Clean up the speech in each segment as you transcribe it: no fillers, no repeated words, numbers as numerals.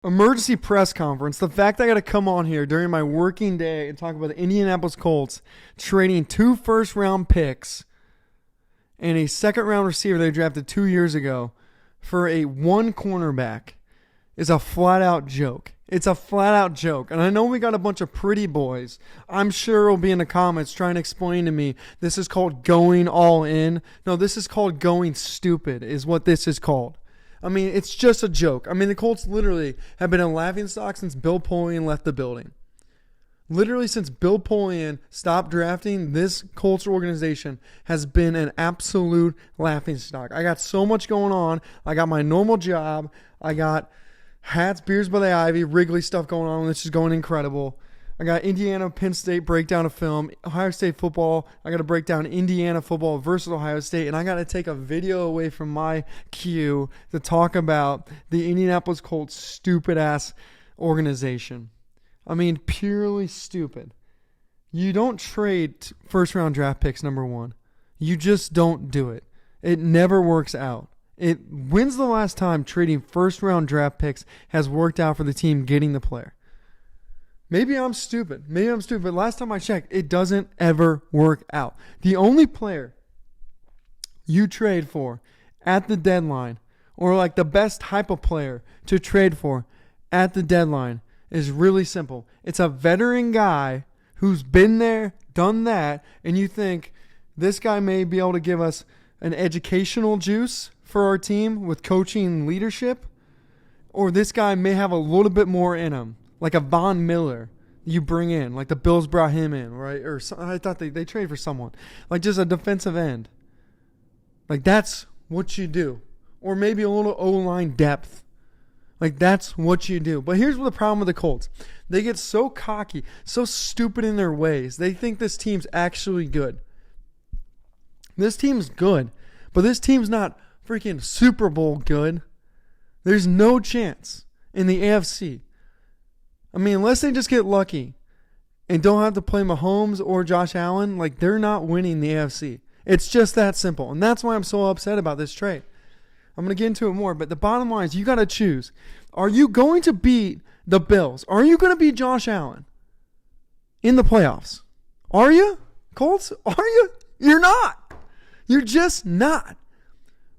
Emergency press conference. The fact I got to come on here during my working day and talk about the Indianapolis Colts trading 2 first-round picks and a second-round receiver they drafted 2 years ago for a one cornerback is a flat-out joke. It's a flat-out joke. And I know we got a bunch of pretty boys. I'm sure will be in the comments trying to explain to me this is called going all in. No, this is called going stupid is what this is called. I mean, it's just a joke. I mean, the Colts literally have been a laughingstock since Bill Polian left the building. Literally since Bill Polian stopped drafting, this Colts organization has been an absolute laughingstock. I got so much going on. I got my normal job. I got hats, beers by the Ivy, Wrigley stuff going on, which is going incredible. I got Indiana, Penn State breakdown of film, Ohio State football. I got to break down Indiana football versus Ohio State, and I got to take a video away from my queue to talk about the Indianapolis Colts stupid-ass organization. I mean, purely stupid. You don't trade first-round draft picks, number one. You just don't do it. It never works out. When's the last time trading first-round draft picks has worked out for the team getting the player? Maybe I'm stupid. But last time I checked, it doesn't ever work out. The only player you trade for at the deadline, or like the best type of player to trade for at the deadline, is really simple. It's a veteran guy who's been there, done that, and you think this guy may be able to give us an educational juice for our team with coaching and leadership, or this guy may have a little bit more in him. Like a Von Miller you bring in. Like the Bills brought him in, right? Or I thought they traded for someone. Like just a defensive end. Like that's what you do. Or maybe a little O-line depth. Like that's what you do. But here's the problem with the Colts. They get so cocky, so stupid in their ways. They think this team's actually good. This team's good. But this team's not freaking Super Bowl good. There's no chance in the AFC. I mean, unless they just get lucky and don't have to play Mahomes or Josh Allen, like they're not winning the AFC. It's just that simple. And that's why I'm so upset about this trade. I'm going to get into it more, but the bottom line is you got to choose. Are you going to beat the Bills? Are you going to beat Josh Allen in the playoffs? Are you? Colts? Are you? You're not. You're just not.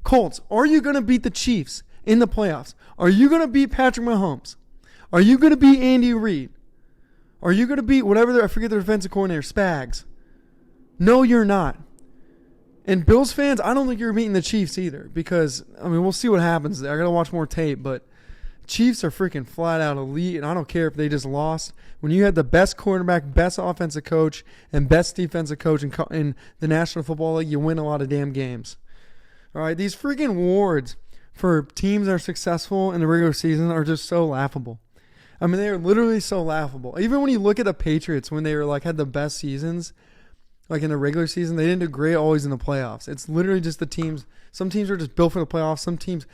Colts, are you going to beat the Chiefs in the playoffs? Are you going to beat Patrick Mahomes? Are you going to beat Andy Reid? Are you going to beat whatever, I forget the defensive coordinator, Spags? No, you're not. And Bills fans, I don't think you're beating the Chiefs either because, I mean, we'll see what happens there. I got to watch more tape, but Chiefs are freaking flat out elite, and I don't care if they just lost. When you had the best quarterback, best offensive coach, and best defensive coach in the National Football League, you win a lot of damn games. All right, these freaking awards for teams that are successful in the regular season are just so laughable. I mean, they are literally so laughable. Even when you look at the Patriots, when they were like had the best seasons, like in the regular season, they didn't do great always in the playoffs. It's literally just the teams. Some teams are just built for the playoffs. Some teams,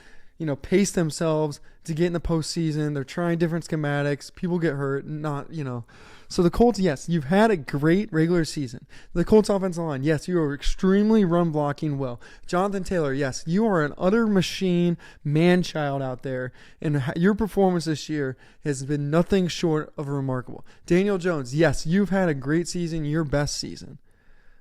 pace themselves to get in the postseason. They're trying different schematics. People get hurt, So the Colts, yes, you've had a great regular season. The Colts offensive line, yes, you are extremely run blocking well. Jonathan Taylor, yes, you are an utter machine, man-child out there, and your performance this year has been nothing short of remarkable. Daniel Jones, yes, you've had a great season, your best season.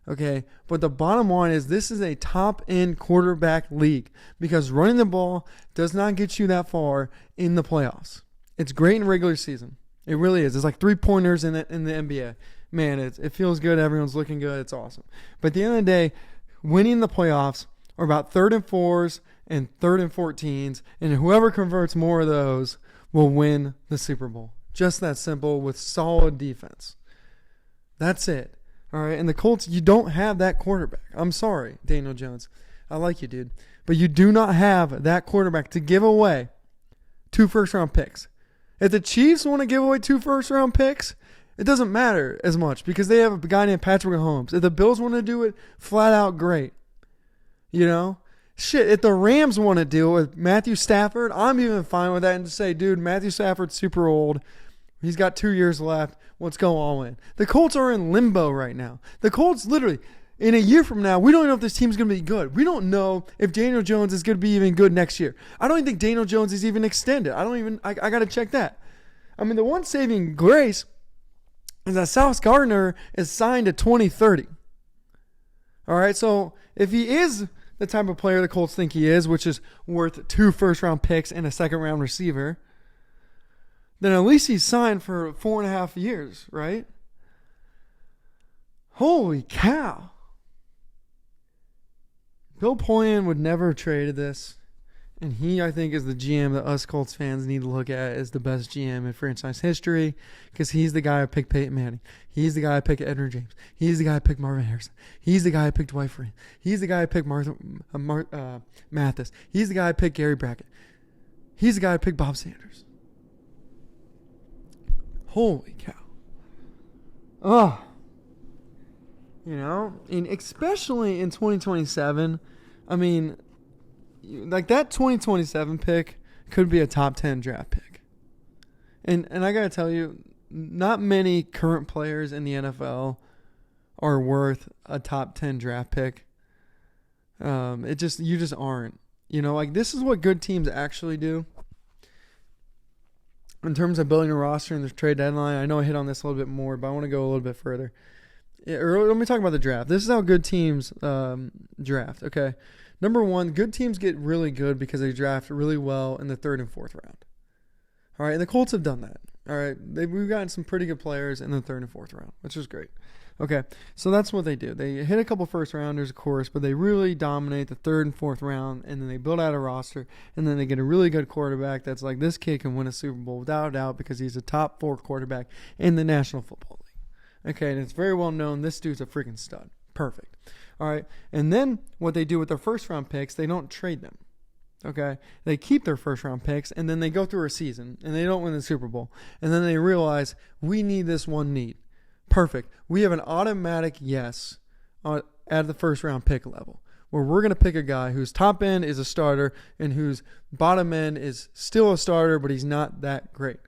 Okay, but the bottom line is this is a top-end quarterback league because running the ball does not get you that far in the playoffs. It's great in regular season. It really is. It's like three-pointers in the NBA. Man, it feels good. Everyone's looking good. It's awesome. But at the end of the day, winning the playoffs are about 3rd and 4s and 3rd and 14s, and whoever converts more of those will win the Super Bowl. Just that simple with solid defense. That's it. All right, and the Colts, you don't have that quarterback. I'm sorry, Daniel Jones. I like you, dude. But you do not have that quarterback to give away 2 first-round picks. If the Chiefs want to give away 2 first-round picks, it doesn't matter as much because they have a guy named Patrick Mahomes. If the Bills want to do it, flat out great. Shit, if the Rams want to do it with Matthew Stafford, I'm even fine with that and to say, dude, Matthew Stafford's super old. He's got 2 years left. Let's go all in. The Colts are in limbo right now. The Colts literally, in a year from now, we don't know if this team's going to be good. We don't know if Daniel Jones is going to be even good next year. I don't even think Daniel Jones is even extended. I got to check that. I mean, the one saving grace is that Sauce Gardner is signed to 2030. All right, so if he is the type of player the Colts think he is, which is worth 2 first-round picks and a second-round receiver, then at least he's signed for 4.5 years, right? Holy cow. Bill Polian would never have traded this. And he, I think, is the GM that us Colts fans need to look at as the best GM in franchise history, because he's the guy who picked Peyton Manning. He's the guy who picked Edwin James. He's the guy who picked Marvin Harrison. He's the guy who picked Dwight Freeney. He's the guy who picked Mathis. He's the guy who picked Gary Brackett. He's the guy who picked Bob Sanders. Holy cow. Oh. You know, and especially in 2027, I mean, like that 2027 pick could be a top 10 draft pick. And I got to tell you, not many current players in the NFL are worth a top 10 draft pick. You just aren't. You know, like this is what good teams actually do. In terms of building a roster and the trade deadline, I know I hit on this a little bit more, but I want to go a little bit further. Let me talk about the draft. This is how good teams draft, okay? Number one, good teams get really good because they draft really well in the 3rd and 4th round. All right, and the Colts have done that. All right, we've gotten some pretty good players in the 3rd and 4th round, which is great. Okay, so that's what they do. They hit a couple first-rounders, of course, but they really dominate the 3rd and 4th round, and then they build out a roster, and then they get a really good quarterback that's like, this kid can win a Super Bowl without a doubt because he's a top 4 quarterback in the National Football League. Okay, and it's very well known this dude's a freaking stud. Perfect. All right, and then what they do with their first-round picks, they don't trade them. Okay, they keep their first-round picks, and then they go through a season, and they don't win the Super Bowl. And then they realize, we need this one need. Perfect. We have an automatic yes at the first-round pick level, where we're going to pick a guy whose top end is a starter and whose bottom end is still a starter, but he's not that great.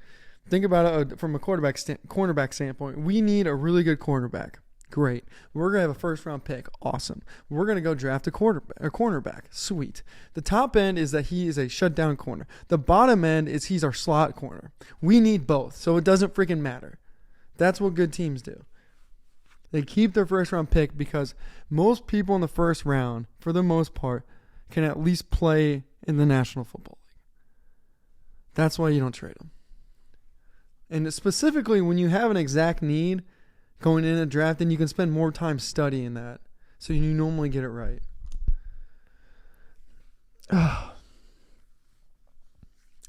Think about it from a cornerback standpoint. We need a really good cornerback. Great. We're going to have a first-round pick. Awesome. We're going to go draft a cornerback. Sweet. The top end is that he is a shutdown corner. The bottom end is he's our slot corner. We need both, so it doesn't freaking matter. That's what good teams do. They keep their first-round pick because most people in the first round, for the most part, can at least play in the National Football League. That's why you don't trade them. And specifically, when you have an exact need going in a draft, then you can spend more time studying that, so you normally get it right. I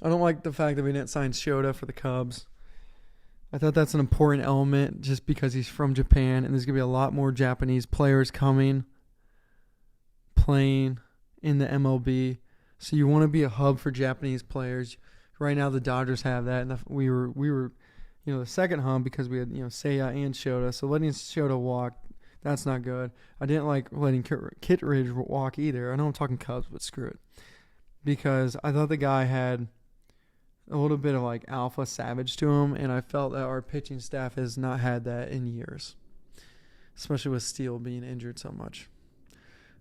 don't like the fact that we didn't sign Shota for the Cubs. I thought that's an important element just because he's from Japan, and there's going to be a lot more Japanese players playing in the MLB. So you want to be a hub for Japanese players. Right now, the Dodgers have that, and we were, the second hub because we had, Seiya and Shota. So letting Shota walk, that's not good. I didn't like letting Kittredge walk either. I know I'm talking Cubs, but screw it, because I thought the guy had a little bit of like alpha savage to him, and I felt that our pitching staff has not had that in years, especially with Steele being injured so much.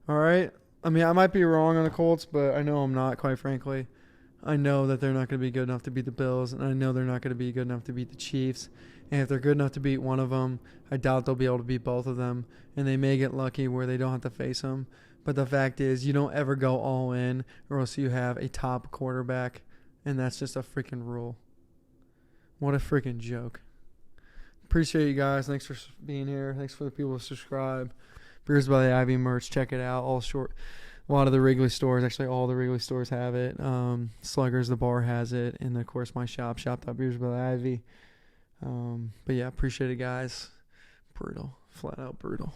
All right, I mean I might be wrong on the Colts, but I know I'm not, quite frankly. I know that they're not going to be good enough to beat the Bills, and I know they're not going to be good enough to beat the Chiefs. And if they're good enough to beat one of them, I doubt they'll be able to beat both of them, and they may get lucky where they don't have to face them. But the fact is, you don't ever go all in, or else you have a top quarterback, and that's just a freaking rule. What a freaking joke. Appreciate you guys. Thanks for being here. Thanks for the people who subscribe. Beers by the Ivy merch. Check it out. A lot of the Wrigley stores, actually all the Wrigley stores have it. Sluggers, the bar has it. And, of course, my shop.beers by the Ivy. But, yeah, appreciate it, guys. Brutal. Flat out brutal.